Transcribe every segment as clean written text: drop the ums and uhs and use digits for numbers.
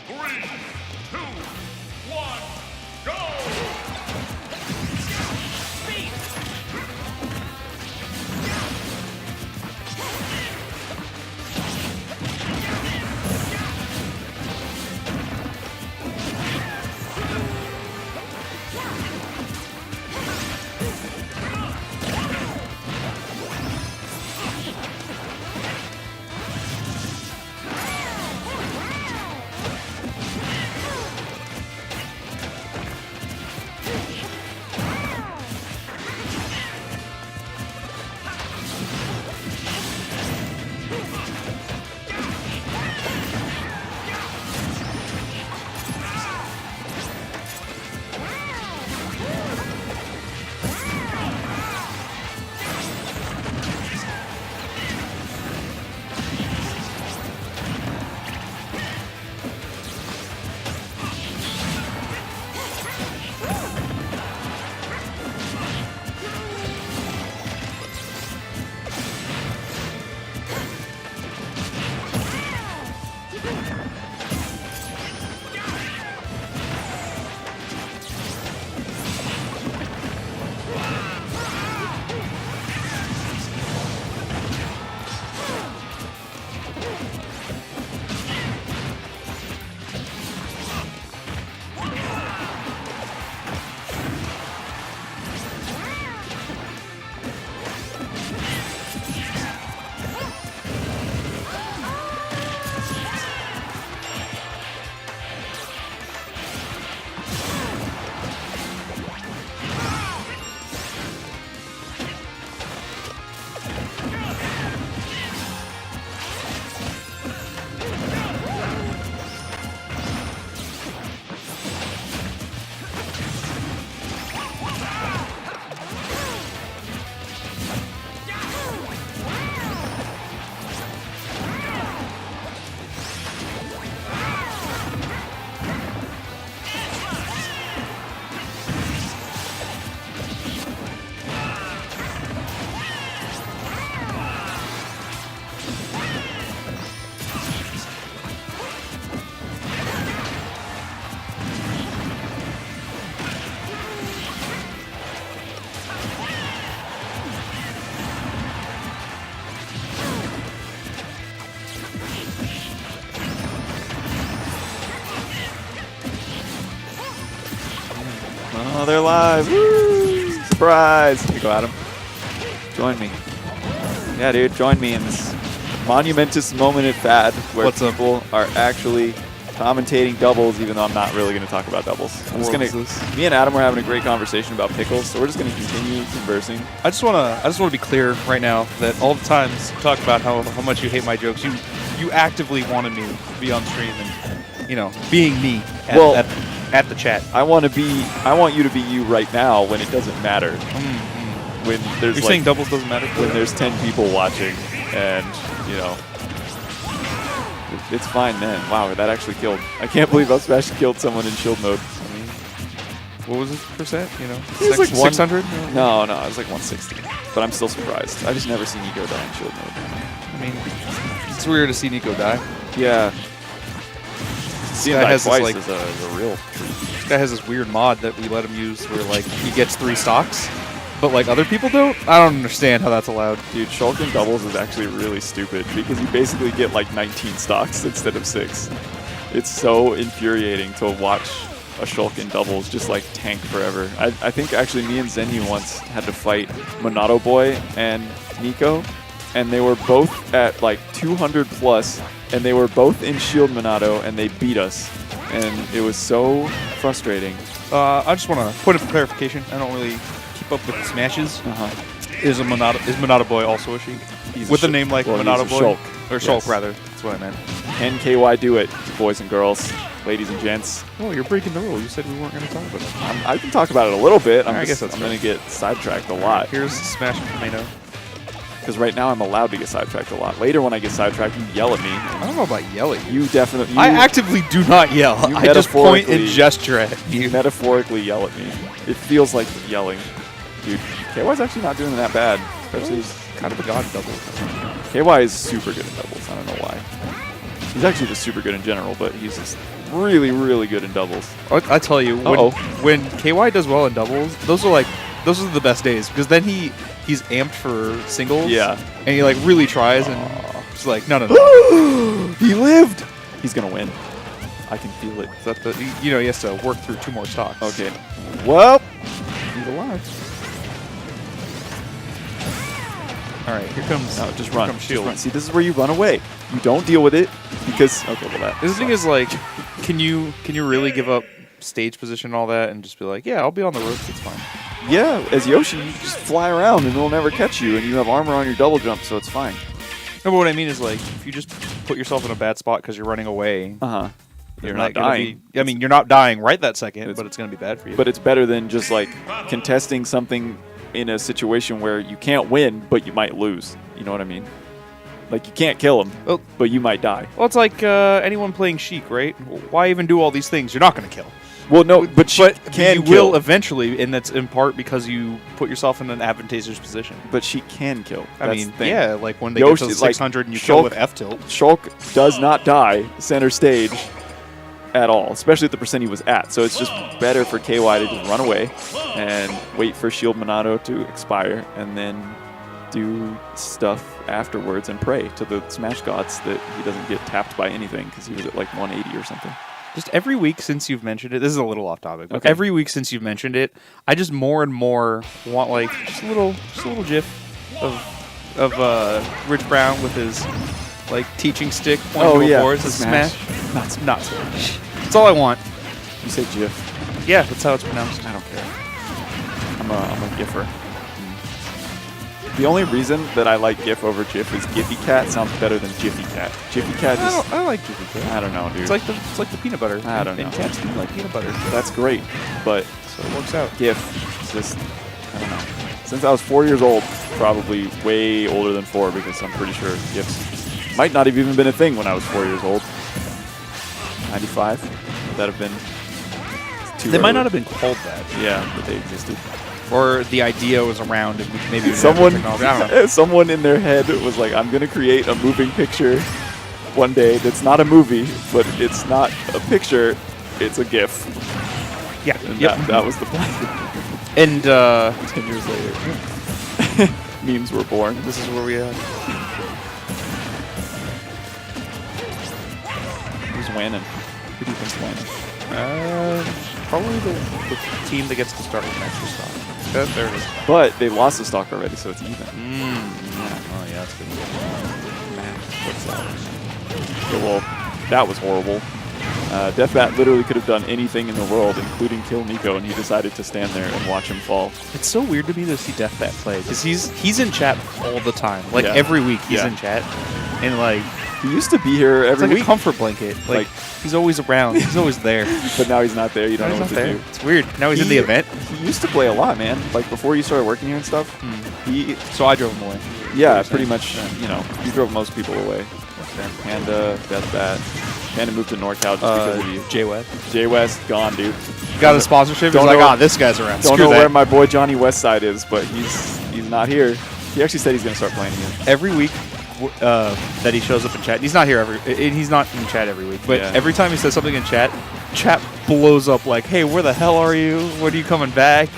3, 2, 1, go! Oh, they're live. Woo! Surprise. You go, Adam. Join me. Yeah, dude, join me in this monumentous moment at FAD where people are actually commentating doubles, even though I'm not really going to talk about doubles. I'm just going to. Me and Adam were having a great conversation about pickles, so we're just going to continue conversing. I just want to be clear right now that all the times you talk about how much you hate my jokes, you actively wanted me to be on stream and being me at the chat. I want you to be you right now when it doesn't matter. When there's saying doubles doesn't matter? When there's 10 people watching and, it's fine then. Wow, that actually killed. I can't believe Up Smash killed someone in shield mode. What was his percent? It was like 600? No, it was like 160. But I'm still surprised. I just never seen Nicko die in shield mode. I mean, it's weird to see Nicko die. Yeah. Seeing that twice is a real treat. This guy has this weird mod that we let him use where he gets 3 stocks, but other people don't. I don't understand how that's allowed. Dude, Shulk in doubles is actually really stupid because you basically get 19 stocks instead of 6. It's so infuriating to watch a Shulk in doubles just tank forever. I think actually me and Zenyu once had to fight Monado Boy and Nicko, and they were both at 200 plus, and they were both in Shield Monado, and they beat us. And it was so frustrating. I just want to point of clarification. I don't really keep up with smashes. Is Monado Boy also a sheep? With a name like Monado Boy? Shulk. Or Shulk, rather. That's what I meant. Can KY do it, boys and girls, ladies and gents? Oh, you're breaking the rule. You said we weren't going to talk about it. I can talk about it a little bit. I guess I'm going to get sidetracked a lot. Here's Smash and Tomato. Because right now I'm allowed to get sidetracked a lot. Later when I get sidetracked, you yell at me. I don't know about yelling. You definitely... I actively do not yell. I just point and gesture at you. You metaphorically yell at me. It feels like yelling. Dude, KY's actually not doing that bad. Especially he's kind of a god in doubles. KY is super good at doubles. I don't know why. He's actually just super good in general, but he's just really, really good in doubles. I tell you, when KY does well in doubles, those are the best days because then he's amped for singles. Yeah. And he like really tries and it's like no. He lived. He's gonna win. I can feel it. So he has to work through 2 more stocks. Okay. Well, he's alive. All right, here comes. No, just run. Comes shield. Just run. See, this is where you run away. You don't deal with it because The thing is, like, can you really give up stage position and all that and just be like, yeah, I'll be on the ropes. It's fine. Yeah, as Yoshi, you just fly around and it'll never catch you, and you have armor on your double jump, so it's fine. No, but what I mean is, like, if you just put yourself in a bad spot because you're running away, you're not dying. You're not dying right that second, but it's going to be bad for you. But it's better than just like contesting something in a situation where you can't win, but you might lose. You know what I mean? Like, you can't kill him, but you might die. Well, it's like anyone playing Sheik, right? Why even do all these things? You're not going to kill. Well, no, but Sheik can kill. Will eventually, and that's in part because you put yourself in an advantageous position. But Sheik can kill. I mean, yeah, like when they Yoshi, get to 600 and you Shulk, kill with F-tilt. Shulk does not die center stage at all, especially at the percent he was at. So it's just better for KY to just run away and wait for Shield Monado to expire and then do stuff afterwards and pray to the Smash Gods that he doesn't get tapped by anything because he was at like 180 or something. Just every week since you've mentioned it, this is a little off topic, but every week since you've mentioned it, I just more and more want like just a little gif of Rich Brown with his like teaching stick pointing to a board to smash. Not smash. That's all I want. You say gif? Yeah, that's how it's pronounced. I don't care. I'm a giffer. The only reason that I like GIF over GIF is Giphy Cat sounds better than Jiffy Cat. Jiffy Cat is... I like Jiffy Cat. I don't know, dude. It's like the peanut butter. I don't know. And cats do like peanut butter. That's great, but... So it works out. GIF is just... I don't know. Since I was 4 years old, probably way older than 4 because I'm pretty sure GIFs might not have even been a thing when I was 4 years old. 95? Would that have been... They might not have been called that. Yeah, but they existed. Or the idea was around and maybe someone in their head was like, I'm going to create a moving picture one day that's not a movie, but it's not a picture, it's a GIF. Yeah. And that was the plan. And 10 years later, memes were born. This is where we are. Who's winning? Who do you think's winning? Probably the team that gets to start with an extra stock. There it is. But they lost the stock already, so it's even. Yeah. Oh, yeah, that's good. What's that? Yeah, well, that was horrible. Deathbat literally could have done anything in the world, including kill Nicko, and he decided to stand there and watch him fall. It's so weird to me to see Deathbat play, because he's in chat all the time. Like, every week he's in chat. And, like... He used to be here every week. It's like a comfort blanket. Like, he's always around. He's always there. But now he's not there. You don't know what to do. It's weird. Now he's in the event. He used to play a lot, man. Like, before you started working here and stuff. So I drove him away. Yeah, pretty much, you know, you drove most people away. Panda, Deathbat. Panda moved to NorCal just because of you. J-West. J-West, gone, dude. Got a sponsorship? He's like, this guy's around. Don't know where my boy Johnny Westside is, but he's not here. He actually said he's going to start playing again. Every week that he shows up in chat, he's not here he's not in chat every week, but every time he says something in chat blows up like, hey, where the hell are you? When are you coming back?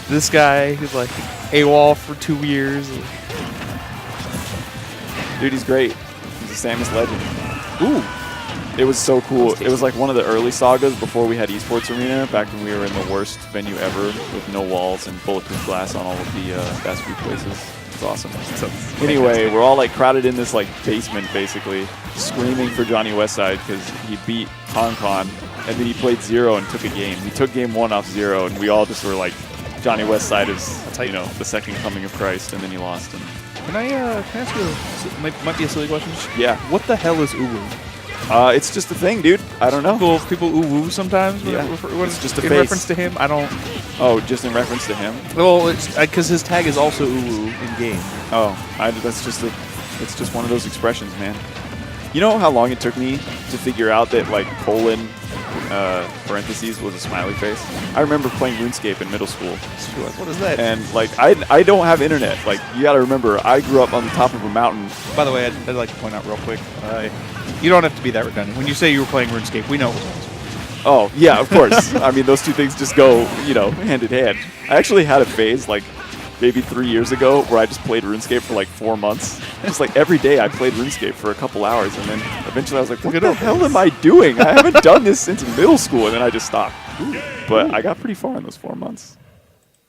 This guy who's like AWOL for 2 years. Dude, he's great. He's a Samus legend. Ooh. It was so cool. It was like one of the early sagas before we had Esports Arena, back when we were in the worst venue ever with no walls and bulletproof glass on all of the fast food places. It's awesome. So, anyway, we're all like crowded in this like basement basically, screaming for Johnny Westside because he beat Con, and then he played Zero and took a game. He took game 1 off Zero, and we all just were like, Johnny Westside is, you know, the second coming of Christ, and then he lost. And Can I ask you might be a silly question? Yeah. What the hell is uwu? It's just a thing, dude. I don't know. People uwu sometimes. Yeah. It's just a in face. reference to him. I don't. Oh, just in reference to him? Well, it's because his tag is also uwu in game. Oh, it's just one of those expressions, man. You know how long it took me to figure out that like colon parentheses was a smiley face. I remember playing RuneScape in middle school. What is that? And like I don't have internet. Like you got to remember, I grew up on the top of a mountain. By the way, I'd like to point out real quick. You don't have to be that redundant. When you say you were playing RuneScape, we know it was. Oh yeah, of course. I mean, those two things just go, hand in hand. I actually had a phase like maybe 3 years ago where I just played RuneScape for like 4 months. Just like every day I played RuneScape for a couple hours, and then eventually I was like, what the hell am I doing? I haven't done this since middle school, and then I just stopped. But I got pretty far in those 4 months.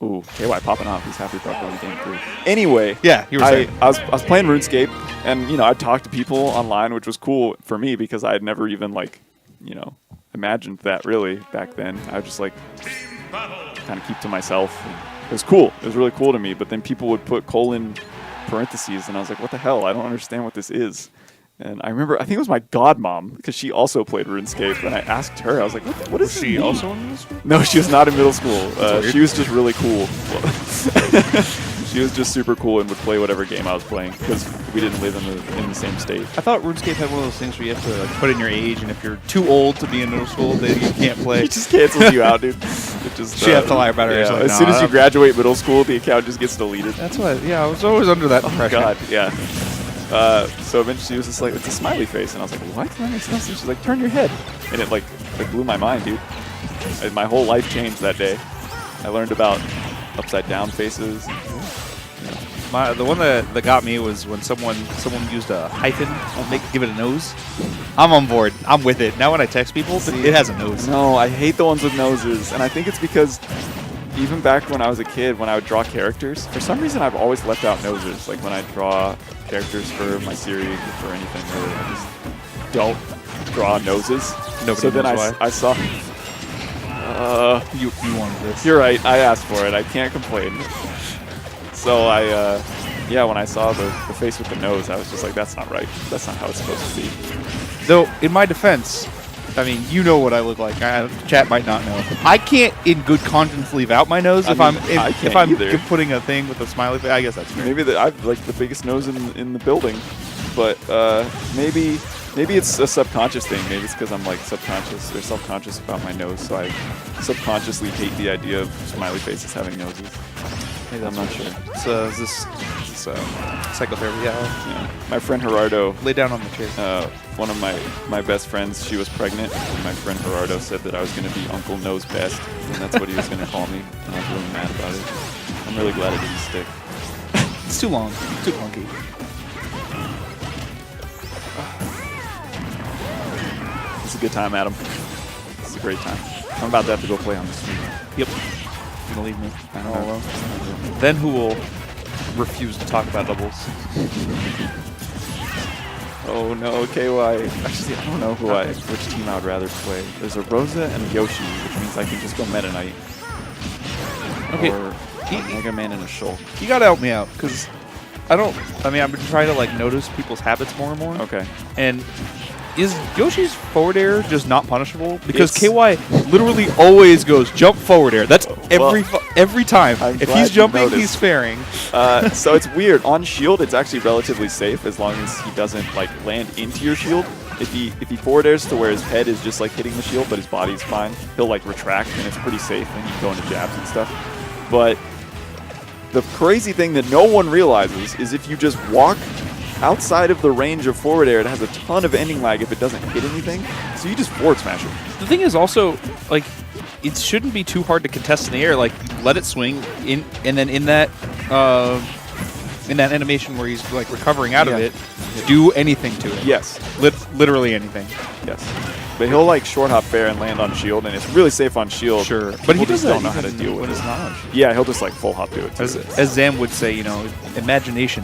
Ooh, KY popping off. He's happy about going game 3. Anyway, yeah, you were saying. I was playing RuneScape, and I'd talk to people online, which was cool for me because I had never even imagined that really back then. I would just like kind of keep to myself. It was cool. It was really cool to me. But then people would put colon parentheses, and I was like, what the hell? I don't understand what this is. And I remember, I think it was my godmom, because she also played RuneScape, and I asked her, I was like, what is she also in middle school? No, she was not in middle school. She was just really cool. She was just super cool and would play whatever game I was playing, because we didn't live in the same state. I thought RuneScape had one of those things where you have to like, put in your age, and if you're too old to be in middle school, then you can't play. It just cancels you out, dude. It just, she have to lie about her age. Yeah, like, as soon as you graduate middle school, the account just gets deleted. That's what. Yeah, I was always under that impression. Oh God, yeah. So eventually she was just like, it's a smiley face. And I was like, what? That makes no sense. She's like, turn your head. And it like blew my mind, dude. And my whole life changed that day. I learned about upside down faces. The one that got me was when someone used a hyphen and give it a nose. I'm on board. I'm with it. Now when I text people, it has a nose. No, I hate the ones with noses. And I think it's because even back when I was a kid, when I would draw characters, for some reason I've always left out noses. Like when I draw characters for my series or for anything really, I just don't draw noses. Nobody so then knows why. I saw... you wanted this. You're right. I asked for it. I can't complain. So when I saw the face with the nose, I was just like, that's not right. That's not how it's supposed to be. Though, in my defense, I mean, you know what I look like. Chat might not know. I can't, in good conscience, leave out my nose if I'm putting a thing with a smiley face. I guess that's fair. Maybe I've like the biggest nose in the building, but maybe it's a subconscious thing. Maybe it's because I'm like subconscious or self-conscious about my nose, so I subconsciously hate the idea of smiley faces having noses. Maybe I'm not sure. Is this psychotherapy? Yeah. My friend Gerardo. Lay down on the chair. One of my best friends, she was pregnant, and my friend Gerardo said that I was going to be Uncle Nose Best, and that's what he was going to call me. And I was really mad about it. I'm really glad it didn't stick. It's too long. It's too clunky. It's a good time, Adam. It's a great time. I'm about to have to go play on the street. Yep. You're gonna leave me all alone. Then who will refuse to talk about doubles? Oh no, KY. Actually, I don't know which team I would rather play. There's a Rosa and a Yoshi, which means I can just go Meta Knight. Okay. Or a Mega Man and a Shulk. You gotta help me out, because I've been trying to like notice people's habits more and more. Okay. And is Yoshi's forward air just not punishable? Because KY literally always goes jump forward air. That's every time. If he's jumping, he's fairing. So it's weird. On shield, it's actually relatively safe as long as he doesn't like land into your shield. If he forward airs to where his head is just like hitting the shield, but his body's fine, he'll like retract, and it's pretty safe, and you can go into jabs and stuff. But the crazy thing that no one realizes is if you just walk outside of the range of forward air, it has a ton of ending lag if it doesn't hit anything. So you just forward smash it. The thing is also, like, it shouldn't be too hard to contest in the air. Like, let it swing in, and then in that animation where he's like recovering out of it, do anything to it. Yes, literally anything. Yes, but he'll like short hop fair and land on shield, and it's really safe on shield. Sure, but he just don't know how to deal with when it. It's not on shield. Yeah, he'll just like full hop to it. As Zam would say, imagination.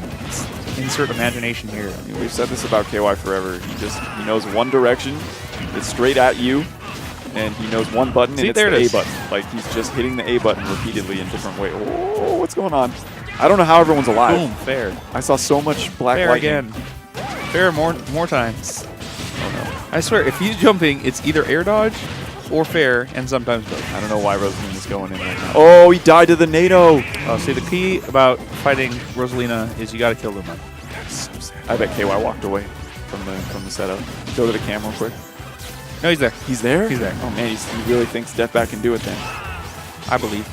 Insert imagination here. I mean, we've said this about KY forever. He knows one direction. It's straight at you, and he knows one button, and it's the A button. Like he's just hitting the A button repeatedly in different ways. Oh, what's going on? I don't know how everyone's alive. Boom, fair. I saw so much black fair lightning. Again. Fair more times. Oh no! I swear, if he's jumping, it's either air dodge or fair, and sometimes both. I don't know why Rosalina is going in right now. Oh, he died to the NATO. See, the key about fighting Rosalina is you got to kill Luma. That's so sad. I bet KY walked away from the setup. Go to the cam real quick. No, he's there. He's there? He's there. Oh, man, he really thinks Deathbat can do it then. I believe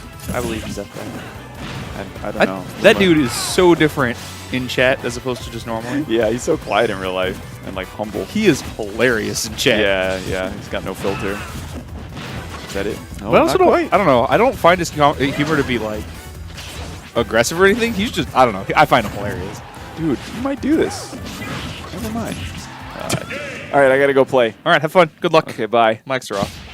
he's Deathbat. I don't know. That dude is so different in chat as opposed to just normally. Yeah, he's so quiet in real life and like humble. He is hilarious in chat. Yeah, he's got no filter. Is that it? No, But I also not quite. I don't know. I don't find his humor to be like aggressive or anything. He's just, I don't know. I find him hilarious. Dude, you might do this. Never mind. All right, I gotta go play. All right, have fun. Good luck. Okay, bye. Mics are off.